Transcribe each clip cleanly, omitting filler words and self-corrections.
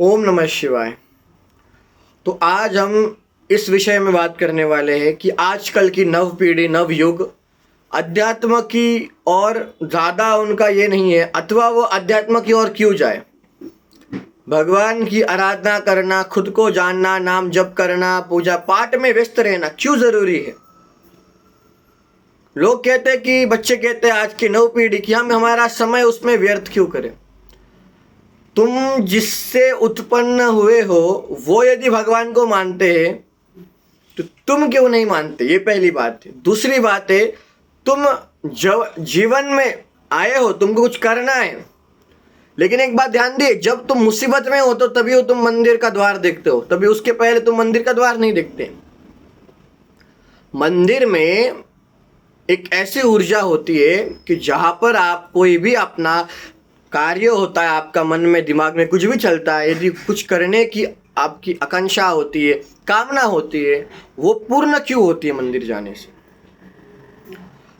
ओम नमः शिवाय। तो आज हम इस विषय में बात करने वाले हैं कि आजकल की नव पीढ़ी नव युग अध्यात्म की और ज़्यादा उनका ये नहीं है, अथवा वो अध्यात्म की ओर क्यों जाए। भगवान की आराधना करना, खुद को जानना, नाम जप करना, पूजा पाठ में व्यस्त रहना क्यों ज़रूरी है। लोग कहते हैं कि बच्चे कहते हैं आज की नव पीढ़ी कि हम हमारा समय उसमें व्यर्थ क्यों करें। तुम जिससे उत्पन्न हुए हो वो यदि भगवान को मानते हैं तो तुम क्यों नहीं मानते, ये पहली बात है। दूसरी बात है, तुम जब जीवन में आए हो तुमको कुछ करना है, लेकिन एक बात ध्यान दिए, जब तुम मुसीबत में हो तो तभी हो तुम मंदिर का द्वार देखते हो, तभी उसके पहले तुम मंदिर का द्वार नहीं देखते। मंदिर में एक ऐसी ऊर्जा होती है कि जहाँ पर आप कोई भी अपना कार्य होता है, आपका मन में दिमाग में कुछ भी चलता है, यदि कुछ करने की आपकी आकांक्षा होती है, कामना होती है, वो पूर्ण क्यों होती है मंदिर जाने से।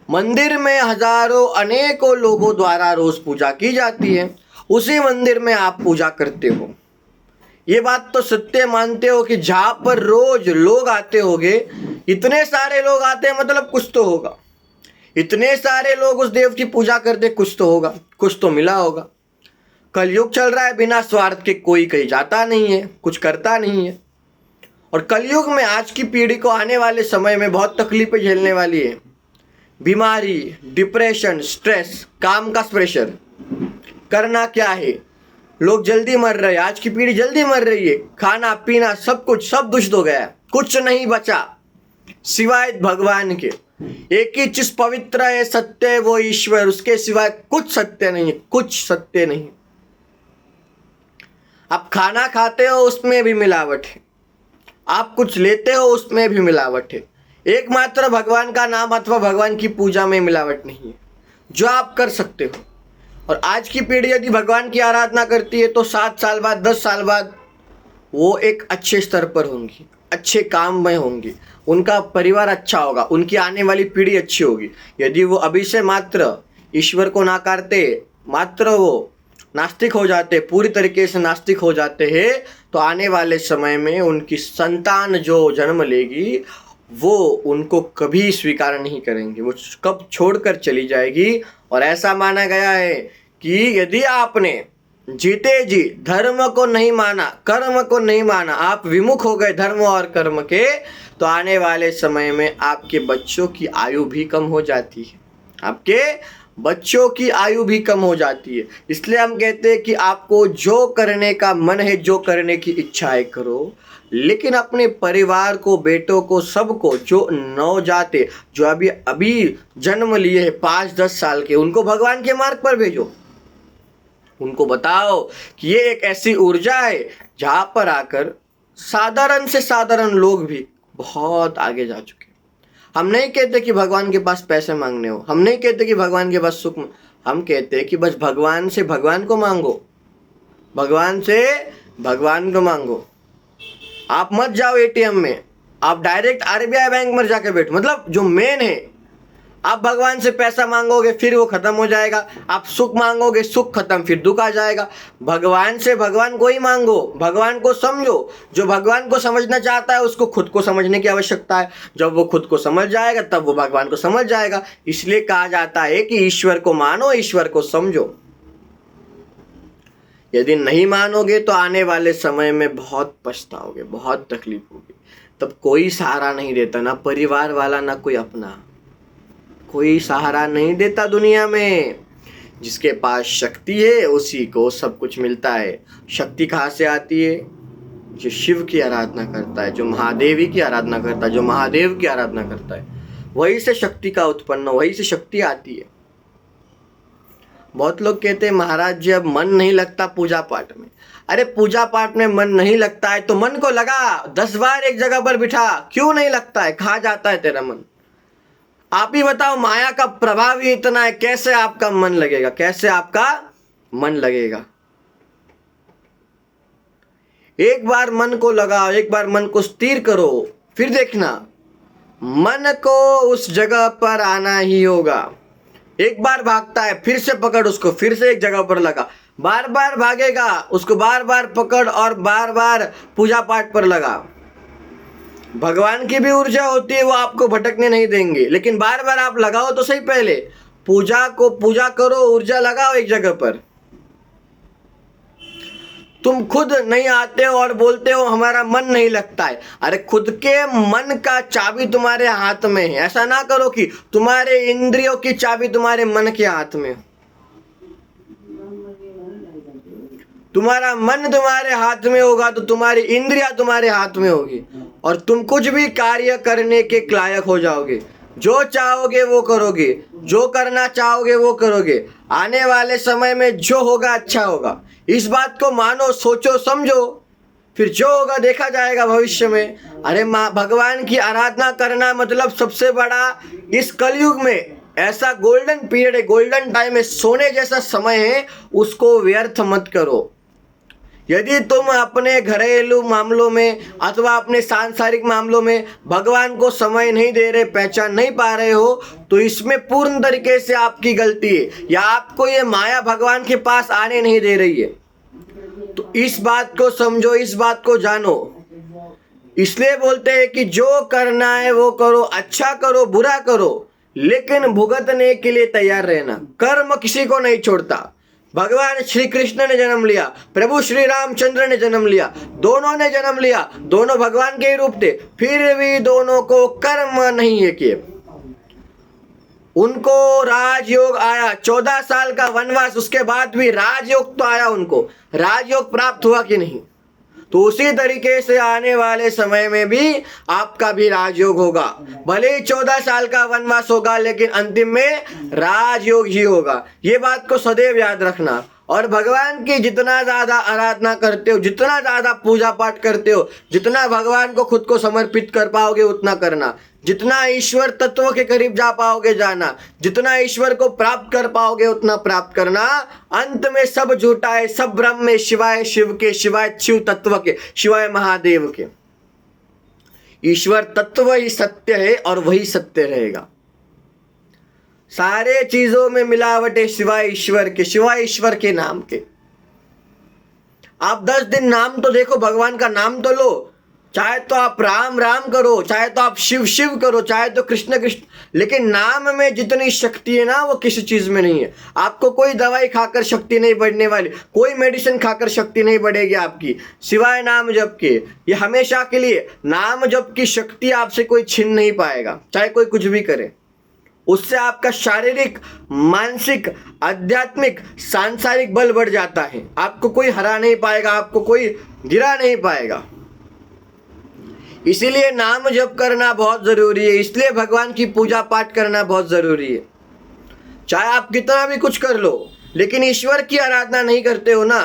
मंदिर में हजारों अनेकों लोगों द्वारा रोज पूजा की जाती है, उसी मंदिर में आप पूजा करते हो। ये बात तो सत्य मानते हो कि जहाँ पर रोज लोग आते होंगे, इतने सारे लोग आते हैं मतलब कुछ तो होगा। इतने सारे लोग उस देव की पूजा करते, कुछ तो होगा, कुछ तो मिला होगा। कलयुग चल रहा है, बिना स्वार्थ के कोई कहीं जाता नहीं है, कुछ करता नहीं है। और कलयुग में आज की पीढ़ी को आने वाले समय में बहुत तकलीफें झेलने वाली है। बीमारी, डिप्रेशन, स्ट्रेस, काम का प्रेशर। करना क्या है, लोग जल्दी मर रहे हैं, आज की पीढ़ी जल्दी मर रही है। खाना पीना सब कुछ सब दूषित हो गया है, कुछ नहीं बचा सिवाय भगवान के। एक ही चीज पवित्र है, सत्य है, वो ईश्वर, उसके सिवाय कुछ सत्य नहीं है, कुछ सत्य नहीं। आप खाना खाते हो उसमें भी मिलावट है, आप कुछ लेते हो उसमें भी मिलावट है। एकमात्र भगवान का नाम अथवा भगवान की पूजा में मिलावट नहीं है, जो आप कर सकते हो। और आज की पीढ़ी यदि भगवान की आराधना करती है तो 7 साल बाद, 10 साल बाद वो एक अच्छे स्तर पर होंगी, अच्छे काम में होंगी, उनका परिवार अच्छा होगा, उनकी आने वाली पीढ़ी अच्छी होगी। यदि वो अभी से मात्र ईश्वर को नाकारते, मात्र वो नास्तिक हो जाते, पूरी तरीके से नास्तिक हो जाते हैं, तो आने वाले समय में उनकी संतान जो जन्म लेगी वो उनको कभी स्वीकार नहीं करेंगे, वो कब छोड़कर चली जाएगी। और ऐसा माना गया है कि यदि आपने जीते जी धर्म को नहीं माना, कर्म को नहीं माना, आप विमुख हो गए धर्म और कर्म के, तो आने वाले समय में आपके बच्चों की आयु भी कम हो जाती है, आपके बच्चों की आयु भी कम हो जाती है। इसलिए हम कहते हैं कि आपको जो करने का मन है, जो करने की इच्छा है करो, लेकिन अपने परिवार को, बेटों को, सबको, जो नवजाते, जो अभी अभी जन्म लिए हैं 5-10 साल के, उनको भगवान के मार्ग पर भेजो। उनको बताओ कि ये एक ऐसी ऊर्जा है जहाँ पर आकर साधारण से साधारण लोग भी बहुत आगे जा चुके हैं। हम नहीं कहते कि भगवान के पास पैसे मांगने हो, हम नहीं कहते कि भगवान के पास सुख, हम कहते हैं कि बस भगवान से भगवान को मांगो, भगवान से भगवान को मांगो। आप मत जाओ एटीएम में, आप डायरेक्ट आरबीआई बैंक में जाके बैठो। मतलब जो मेन है, आप भगवान से पैसा मांगोगे फिर वो खत्म हो जाएगा, आप सुख मांगोगे सुख खत्म, फिर दुख आ जाएगा। भगवान से भगवान को ही मांगो, भगवान को समझो। जो भगवान को समझना चाहता है उसको खुद को समझने की आवश्यकता है। जब वो खुद को समझ जाएगा तब वो भगवान को समझ जाएगा। इसलिए कहा जाता है कि ईश्वर को मानो, ईश्वर को समझो। यदि नहीं मानोगे तो आने वाले समय में बहुत पछताओगे, बहुत तकलीफ होगी। तब कोई सहारा नहीं देता, ना परिवार वाला, ना कोई अपना, कोई सहारा नहीं देता दुनिया में। जिसके पास शक्ति है उसी को सब कुछ मिलता है। शक्ति कहाँ से आती है? जो शिव की आराधना करता है, जो महादेवी की आराधना करता है, जो महादेव की आराधना करता है, वही से शक्ति का उत्पन्न, वही से शक्ति आती है। बहुत लोग कहते हैं महाराज जी अब मन नहीं लगता पूजा पाठ में। अरे पूजा पाठ में मन नहीं लगता है तो मन को लगा, 10 बार एक जगह पर बिठा, क्यों नहीं लगता है? कहाँ जाता है तेरा मन? आप ही बताओ, माया का प्रभाव ही इतना है, कैसे आपका मन लगेगा, कैसे आपका मन लगेगा? एक बार मन को लगाओ, एक बार मन को स्थिर करो, फिर देखना मन को उस जगह पर आना ही होगा। एक बार भागता है, फिर से पकड़ उसको, फिर से एक जगह पर लगा, बार बार भागेगा, उसको बार बार पकड़ और बार बार पूजा पाठ पर लगा। भगवान की भी ऊर्जा होती है, वो आपको भटकने नहीं देंगे, लेकिन बार बार आप लगाओ तो सही। पहले पूजा करो, ऊर्जा लगाओ एक जगह पर। तुम खुद नहीं आते हो और बोलते हो हमारा मन नहीं लगता है। अरे खुद के मन का चाबी तुम्हारे हाथ में है। ऐसा ना करो कि तुम्हारे इंद्रियों की चाबी तुम्हारे मन के हाथ में हो। तुम्हारा मन तुम्हारे हाथ में होगा तो तुम्हारी इंद्रियां तुम्हारे हाथ में होगी और तुम कुछ भी कार्य करने के लायक हो जाओगे। जो चाहोगे वो करोगे, जो करना चाहोगे वो करोगे। आने वाले समय में जो होगा अच्छा होगा। इस बात को मानो, सोचो, समझो, फिर जो होगा देखा जाएगा भविष्य में। अरे भगवान की आराधना करना मतलब सबसे बड़ा इस कलयुग में ऐसा गोल्डन पीरियड है, गोल्डन टाइम है, सोने जैसा समय है, उसको व्यर्थ मत करो। यदि तुम अपने घरेलू मामलों में अथवा अपने सांसारिक मामलों में भगवान को समय नहीं दे रहे, पहचान नहीं पा रहे हो, तो इसमें पूर्ण तरीके से आपकी गलती है, या आपको ये माया भगवान के पास आने नहीं दे रही है। तो इस बात को समझो, इस बात को जानो। इसलिए बोलते हैं कि जो करना है वो करो, अच्छा करो, बुरा करो, लेकिन भुगतने के लिए तैयार रहना। कर्म किसी को नहीं छोड़ता। भगवान श्री कृष्ण ने जन्म लिया, प्रभु श्री रामचंद्र ने जन्म लिया, दोनों ने जन्म लिया, दोनों भगवान के ही रूप थे, फिर भी दोनों को कर्म नहीं है किए। उनको राजयोग आया, 14 साल का वनवास, उसके बाद भी राजयोग तो आया, उनको राजयोग प्राप्त हुआ कि नहीं? तो उसी तरीके से आने वाले समय में भी आपका भी राजयोग होगा। भले ही 14 साल का वनवास होगा, लेकिन अंतिम में राजयोग ही होगा। ये बात को सदैव याद रखना। और भगवान की जितना ज़्यादा आराधना करते हो, जितना ज़्यादा पूजा पाठ करते हो, जितना भगवान को खुद को समर्पित कर पाओगे उतना करना। जितना ईश्वर तत्व के करीब जा पाओगे जाना, जितना ईश्वर को प्राप्त कर पाओगे उतना प्राप्त करना। अंत में सब झूठा है, सब ब्रह्म में, शिवाय शिव के, शिवाय शिव तत्व के, शिवाय महादेव के। ईश्वर तत्व ही सत्य है और वही सत्य रहेगा। सारे चीजों में मिलावट है शिवाय ईश्वर के, शिवाय ईश्वर के नाम के। आप 10 दिन नाम तो देखो, भगवान का नाम तो लो। चाहे तो आप राम राम करो, चाहे तो आप शिव शिव करो, चाहे तो कृष्ण कृष्ण, लेकिन नाम में जितनी शक्ति है ना वो किसी चीज में नहीं है। आपको कोई दवाई खाकर शक्ति नहीं बढ़ने वाली, कोई मेडिसिन खाकर शक्ति नहीं बढ़ेगी आपकी, सिवाय नाम जप के। ये हमेशा के लिए नाम जप की शक्ति आपसे कोई छीन नहीं पाएगा, चाहे कोई कुछ भी करे। उससे आपका शारीरिक, मानसिक, आध्यात्मिक, सांसारिक बल बढ़ जाता है। आपको कोई हरा नहीं पाएगा, आपको कोई गिरा नहीं पाएगा। इसीलिए नाम जप करना बहुत जरूरी है, इसलिए भगवान की पूजा पाठ करना बहुत जरूरी है। चाहे आप कितना भी कुछ कर लो, लेकिन ईश्वर की आराधना नहीं करते हो ना,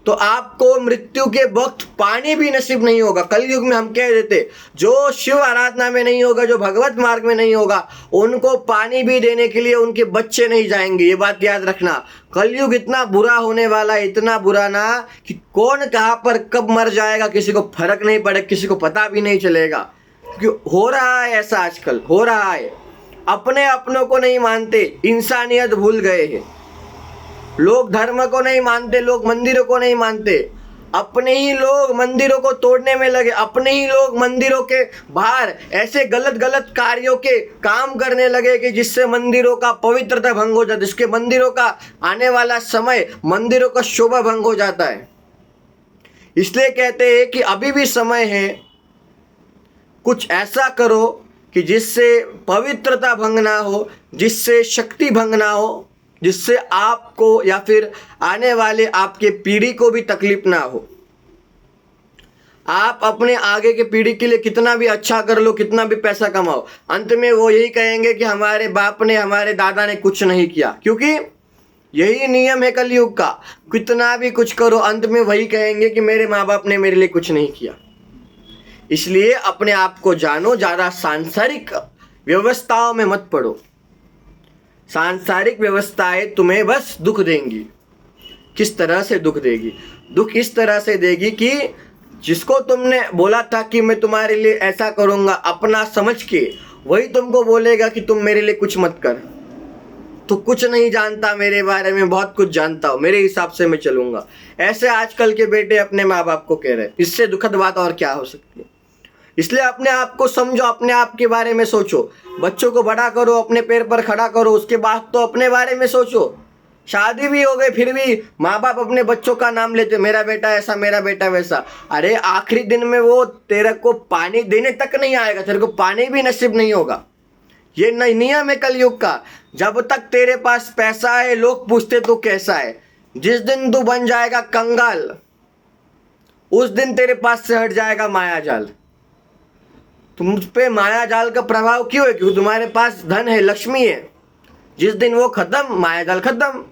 तो आपको मृत्यु के वक्त पानी भी नसीब नहीं होगा। कलयुग में हम कह देते, जो शिव आराधना में नहीं होगा, जो भगवत मार्ग में नहीं होगा, उनको पानी भी देने के लिए उनके बच्चे नहीं जाएंगे। ये बात याद रखना। कलयुग इतना बुरा होने वाला है, इतना बुरा ना कि कौन कहाँ पर कब मर जाएगा किसी को फर्क नहीं पड़ेगा, किसी को पता भी नहीं चलेगा। क्योंकि हो रहा है ऐसा, आजकल हो रहा है। अपने अपनों को नहीं मानते, इंसानियत भूल गए हैं। लोग धर्म को नहीं मानते, लोग मंदिरों को नहीं मानते। अपने ही लोग मंदिरों को तोड़ने में लगे, अपने ही लोग मंदिरों के बाहर ऐसे गलत गलत कार्यों के काम करने लगे कि जिससे मंदिरों का पवित्रता भंग हो जाता है, जिसके मंदिरों का आने वाला समय मंदिरों का शोभा भंग हो जाता है। इसलिए कहते हैं कि अभी भी समय है, कुछ ऐसा करो कि जिससे पवित्रता भंग ना हो, जिससे शक्ति भंग ना हो, जिससे आपको या फिर आने वाले आपके पीढ़ी को भी तकलीफ ना हो। आप अपने आगे के पीढ़ी के लिए कितना भी अच्छा कर लो, कितना भी पैसा कमाओ, अंत में वो यही कहेंगे कि हमारे बाप ने, हमारे दादा ने कुछ नहीं किया। क्योंकि यही नियम है कलयुग का, कितना भी कुछ करो अंत में वही कहेंगे कि मेरे माँ बाप ने मेरे लिए कुछ नहीं किया। इसलिए अपने आप को जानो, ज़्यादा सांसारिक व्यवस्थाओं में मत पड़ो। सांसारिक व्यवस्थाएं तुम्हें बस दुख देंगी। किस तरह से दुख देगी? दुख इस तरह से देगी कि जिसको तुमने बोला था कि मैं तुम्हारे लिए ऐसा करूँगा अपना समझ के, वही तुमको बोलेगा कि तुम मेरे लिए कुछ मत कर। तो कुछ नहीं जानता मेरे बारे में, बहुत कुछ जानता हूँ, मेरे हिसाब से मैं चलूंगा। ऐसे आजकल के बेटे अपने माँ बाप को कह रहे हैं। इससे दुखद बात और क्या हो सकती है। इसलिए अपने आप को समझो, अपने आप के बारे में सोचो। बच्चों को बड़ा करो, अपने पैर पर खड़ा करो, उसके बाद तो अपने बारे में सोचो। शादी भी हो गई फिर भी माँ बाप अपने बच्चों का नाम लेते, मेरा बेटा ऐसा, मेरा बेटा वैसा। अरे आखिरी दिन में वो तेरे को पानी देने तक नहीं आएगा, तेरे को पानी भी नसीब नहीं होगा। ये नियम है कलयुग का। जब तक तेरे पास पैसा है लोग पूछते तू कैसा है। जिस दिन तू बन जाएगा कंगाल, उस दिन तेरे पास से हट जाएगा माया जाल। तुम पे माया जाल का प्रभाव क्यों है? क्योंकि तुम्हारे पास धन है, लक्ष्मी है। जिस दिन वो खत्म, माया जाल खत्म,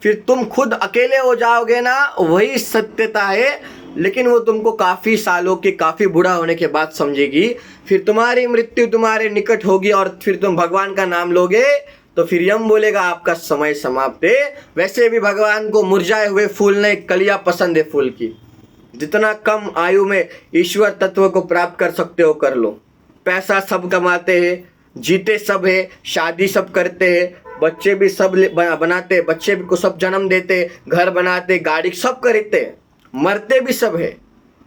फिर तुम खुद अकेले हो जाओगे ना, वही सत्यता है। लेकिन वो तुमको काफी सालों के, काफी बूढ़ा होने के बाद समझेगी। फिर तुम्हारी मृत्यु तुम्हारे निकट होगी और फिर तुम भगवान का नाम लोगे तो फिर यम बोलेगा आपका समय समाप्त है। वैसे भी भगवान को मुरझाए हुए फूल नहीं, कलियां पसंद है फूल की। जितना कम आयु में ईश्वर तत्व को प्राप्त कर सकते हो कर लो। पैसा सब कमाते हैं, जीते सब है, शादी सब करते हैं, बच्चे भी सब बनाते, बच्चे को सब जन्म देते, घर बनाते, गाड़ी सब खरीदते, मरते भी सब है,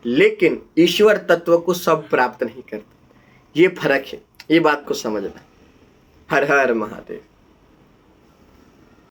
लेकिन ईश्वर तत्व को सब प्राप्त नहीं करते। ये फर्क है, ये बात को समझना। हर हर महादेव।